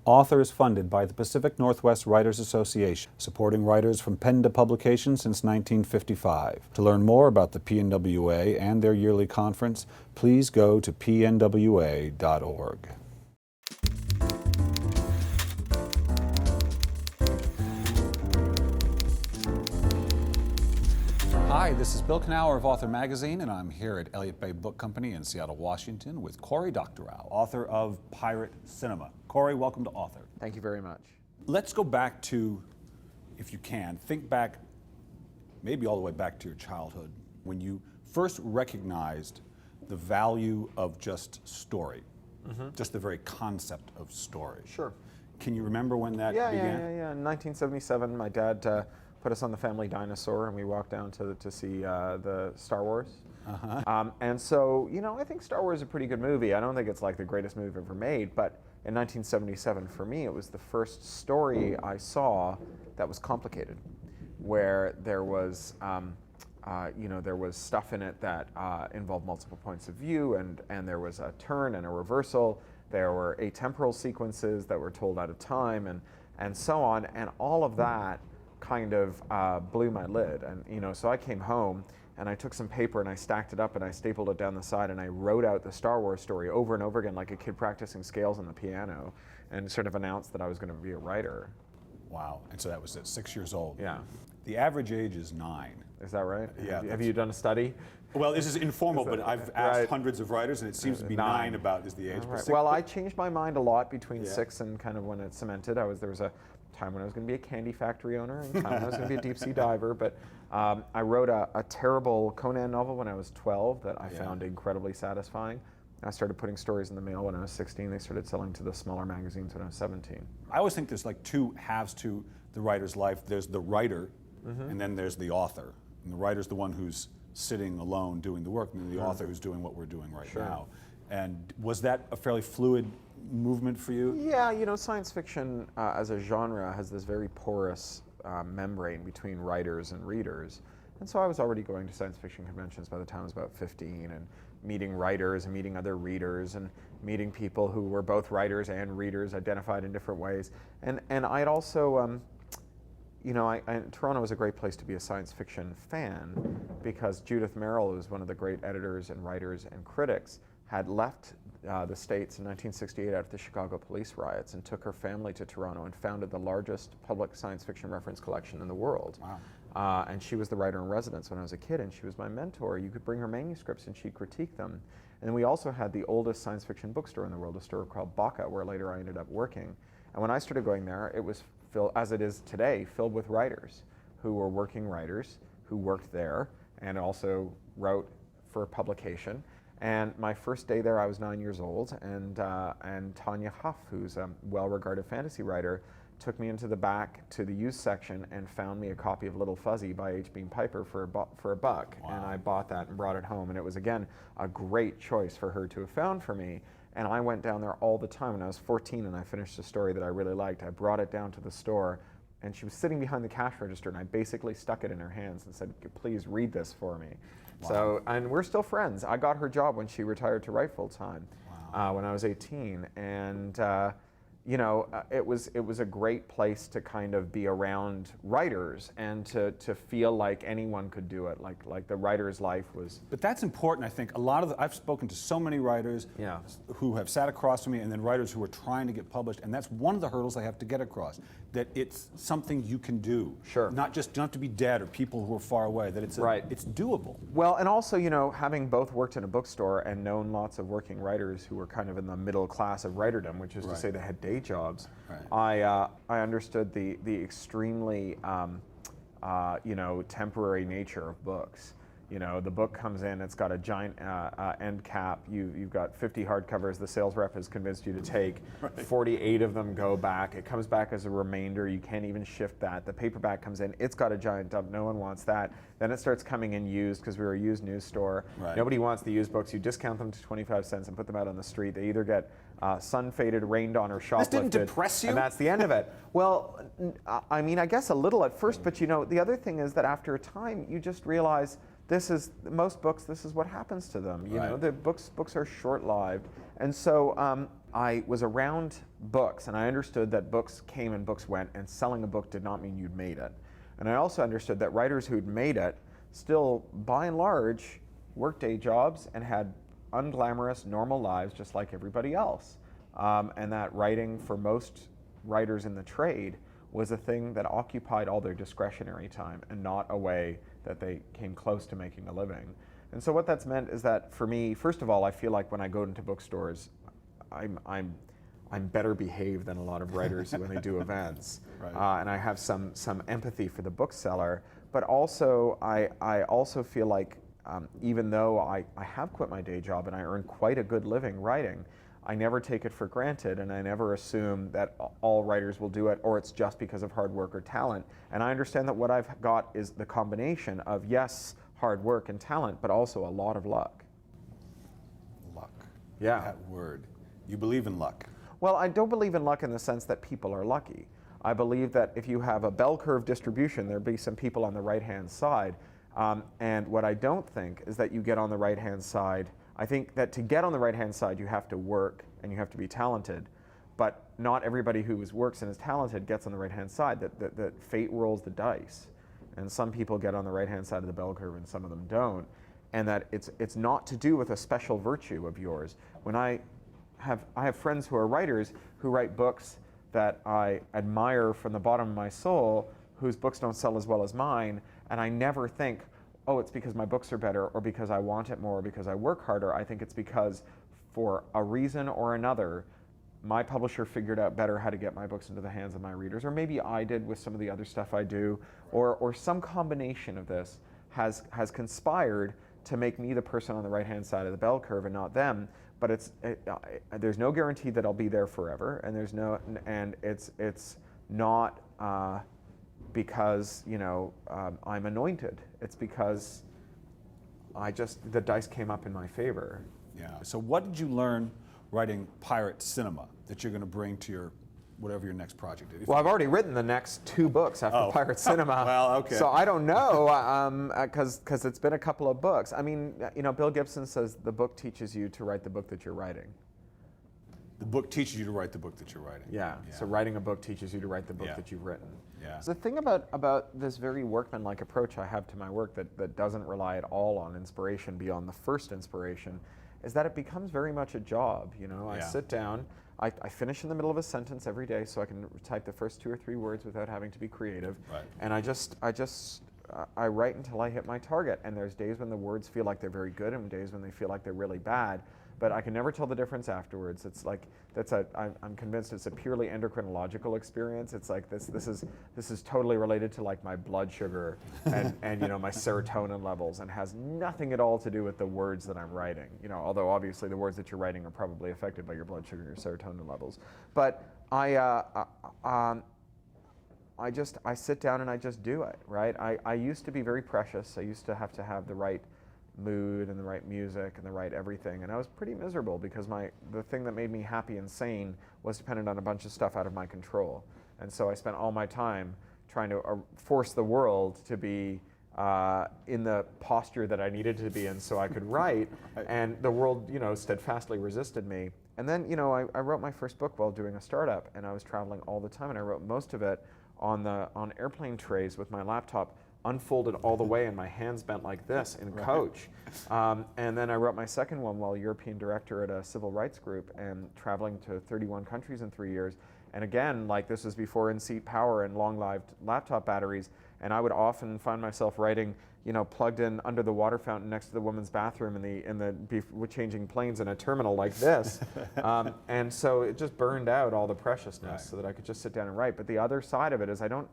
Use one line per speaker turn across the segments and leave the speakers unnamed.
Author is funded by the Pacific Northwest Writers Association, supporting writers from pen to publication since 1955. To learn more about the PNWA and their yearly conference, please go to pnwa.org. Hi, this is Bill Kenower of Author Magazine, and I'm here at Elliott Bay Book Company in Seattle, Washington, with Cory Doctorow, author of Pirate Cinema. Cory, welcome to Author.
Thank you very much.
Let's go back to, if you can, think back, maybe all the way back to your childhood, when you first recognized the value of just story, just the very concept of story.
Sure.
Can you remember when that began?
Yeah. In 1977, my dad put us on the family dinosaur, and we walked down to see the Star Wars. And so, you know, I think Star Wars is a pretty good movie. I don't think it's like the greatest movie ever made, but in 1977, for me, it was the first story I saw that was complicated, where there was, there was stuff in it that involved multiple points of view, and there was a turn and a reversal. There were atemporal sequences that were told out of time, and so on, and all of that kind of blew my lid. And so I came home and I took some paper and I stacked it up and I stapled it down the side and I wrote out the Star Wars story over and over again like a kid practicing scales on the piano, and sort of announced that I was going to be a writer.
Wow. And so that was at 6 years old.
Yeah.
The average age is 9.
Is that right?
Yeah.
Have you done a study?
Well, this is informal, but I've asked hundreds of writers, and it seems to be 9 about is the age.
Right. Well, I changed my mind a lot between 6 and kind of when it cemented. There was a time when I was going to be a candy factory owner, and a time when I was going to be a deep sea diver. But I wrote a terrible Conan novel when I was 12 that I found incredibly satisfying. I started putting stories in the mail when I was 16. They started selling to the smaller magazines when I was 17.
I always think there's like two halves to the writer's life. There's the writer, and then there's the author. And the writer's the one who's sitting alone doing the work, and then the author who's doing what we're doing right now. And was that a fairly fluid movement for you?
Yeah, science fiction as a genre has this very porous membrane between writers and readers. And so I was already going to science fiction conventions by the time I was about 15, and meeting writers and meeting other readers and meeting people who were both writers and readers, identified in different ways. And I'd also, Toronto was a great place to be a science fiction fan because Judith Merrill, who was one of the great editors and writers and critics, had left the States in 1968 after the Chicago police riots and took her family to Toronto and founded the largest public science fiction reference collection in the world.
Wow.
And she was the writer in residence when I was a kid, and she was my mentor. You could bring her manuscripts and she'd critique them. And we also had the oldest science fiction bookstore in the world, a store called Baca, where later I ended up working. And when I started going there, it was filled, as it is today, filled with writers who were working writers who worked there and also wrote for publication. And my first day there, I was 9 years old, and Tanya Huff, who's a well-regarded fantasy writer, took me into the back to the used section and found me a copy of Little Fuzzy by H. Beam Piper for a buck. Wow. And I bought that and brought it home, and it was, again, a great choice for her to have found for me. And I went down there all the time. When I was 14 and I finished a story that I really liked, I brought it down to the store, and she was sitting behind the cash register, and I basically stuck it in her hands and said, please read this for me. Wow. So, and we're still friends. I got her job when she retired to write full time. Wow. When I was 18, and it was a great place to kind of be around writers and to feel like anyone could do it, like the writer's life was.
But that's important, I think. I've spoken to so many writers who have sat across from me, and then writers who are trying to get published, and that's one of the hurdles they have to get across, that it's something you can do.
Sure.
Not just, don't have to be dead or people who are far away, that it's it's doable.
Well, and also, having both worked in a bookstore and known lots of working writers who were kind of in the middle class of writerdom, which is to say they had day jobs, I understood the extremely temporary nature of books. The book comes in, it's got a giant end cap. You've got 50 hardcovers the sales rep has convinced you to take. 48 of them go back. It comes back as a remainder. You can't even shift that. The paperback comes in. It's got a giant dump. No one wants that. Then it starts coming in used because we were a used news store. Nobody wants the used books. You discount them to 25 cents and put them out on the street. They either get sun-faded, rained on, or shoplifted.
This didn't depress you?
And that's the end of it. Well, I mean, I guess a little at first, but the other thing is that after a time, you just realize most books, this is what happens to them. You know,
Right.
the books are short-lived. And so I was around books, and I understood that books came and books went, and selling a book did not mean you'd made it. And I also understood that writers who'd made it still, by and large, worked day jobs and had unglamorous, normal lives just like everybody else. And that writing, for most writers in the trade, was a thing that occupied all their discretionary time and not a way that they came close to making a living. And so what that's meant is that for me, first of all, I feel like when I go into bookstores, I'm better behaved than a lot of writers when they do events.
Right.
And I have some empathy for the bookseller, but also I also feel like even though I have quit my day job and I earn quite a good living writing, I never take it for granted, and I never assume that all writers will do it, or it's just because of hard work or talent. And I understand that what I've got is the combination of, yes, hard work and talent, but also a lot of luck.
Luck.
Yeah.
That word. You believe in luck.
Well, I don't believe in luck in the sense that people are lucky. I believe that if you have a bell curve distribution, there'll be some people on the right-hand side. And what I don't think is that you get on the right-hand side. I think that to get on the right-hand side, you have to work and you have to be talented. But not everybody who works and is talented gets on the right-hand side. That fate rolls the dice. And some people get on the right-hand side of the bell curve and some of them don't. And that it's not to do with a special virtue of yours. When I have friends who are writers who write books that I admire from the bottom of my soul, whose books don't sell as well as mine, and I never think, oh, it's because my books are better, or because I want it more, or because I work harder. I think it's because, for a reason or another, my publisher figured out better how to get my books into the hands of my readers, or maybe I did with some of the other stuff I do, or some combination of this has conspired to make me the person on the right-hand side of the bell curve and not them. But there's no guarantee that I'll be there forever, and it's not because I'm anointed. It's because the dice came up in my favor.
Yeah. So what did you learn writing pirate cinema that you're going to bring to whatever your next project is?
Well, I've already written the next 2 books after Pirate Cinema.
Well, okay.
So I don't know, because it's been a couple of books. I mean, Bill Gibson says the book teaches you to write the book that you're writing.
The book teaches you to write the book that you're writing.
Yeah. So writing a book teaches you to write the book
Yeah.
that you've written.
Yeah.
So the thing about this very workmanlike approach I have to my work that doesn't rely at all on inspiration beyond the first inspiration is that it becomes very much a job. I
Yeah.
sit down, I finish in the middle of a sentence every day so I can type the first 2 or 3 words without having to be creative.
Right.
And I write until I hit my target. And there's days when the words feel like they're very good and days when they feel like they're really bad. But I can never tell the difference afterwards. It's like I'm convinced it's a purely endocrinological experience. It's like this is totally related to like my blood sugar and my serotonin levels, and has nothing at all to do with the words that I'm writing. Although obviously the words that you're writing are probably affected by your blood sugar and your serotonin levels. But I sit down and I just do it, right? I used to be very precious. I used to have the right mood and the right music and the right everything, and I was pretty miserable because the thing that made me happy and sane was dependent on a bunch of stuff out of my control. And so I spent all my time trying to force the world to be in the posture that I needed to be in so I could write, and the world steadfastly resisted me. And then I wrote my first book while doing a startup, and I was traveling all the time, and I wrote most of it on airplane trays with my laptop unfolded all the way and my hands bent like this in coach. And then I wrote my second one while European director at a civil rights group and traveling to 31 countries in 3 years. And again, like this was before in-seat power and long-lived laptop batteries, and I would often find myself writing, plugged in under the water fountain next to the women's bathroom changing planes in a terminal like this. And so it just burned out all the preciousness so that I could just sit down and write. But the other side of it is I don't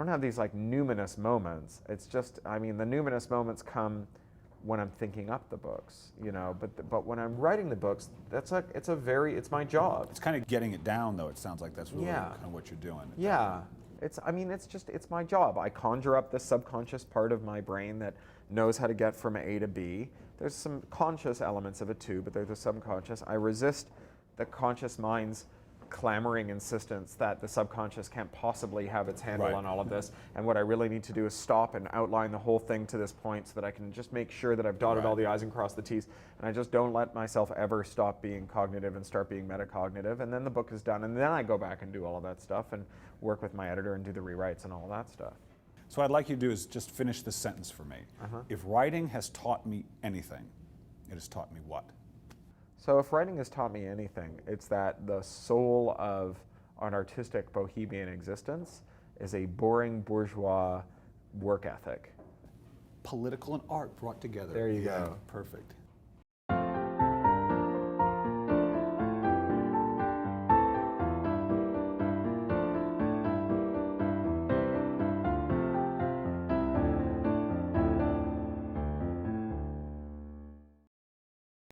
have these like numinous moments. It's just, the numinous moments come when I'm thinking up the books, but when I'm writing the books, it's my job.
It's kind of getting it down, though. It sounds like that's really
Yeah.
kind of what you're doing.
Yeah, it's my job. I conjure up the subconscious part of my brain that knows how to get from A to B. There's some conscious elements of it too, but there's the subconscious. I resist the conscious mind's clamoring insistence that the subconscious can't possibly have its handle
Right.
on all of this, and what I really need to do is stop and outline the whole thing to this point so that I can just make sure that I've dotted
Right.
all the I's and crossed the T's, and I just don't let myself ever stop being cognitive and start being metacognitive, and then the book is done, and then I go back and do all of that stuff and work with my editor and do the rewrites and all of that stuff.
So what I'd like you to do is just finish this sentence for me. If writing has taught me anything, it has taught me what?
So if writing has taught me anything, it's that the soul of an artistic bohemian existence is a boring bourgeois work ethic.
Political and art brought together.
There you go.
Perfect.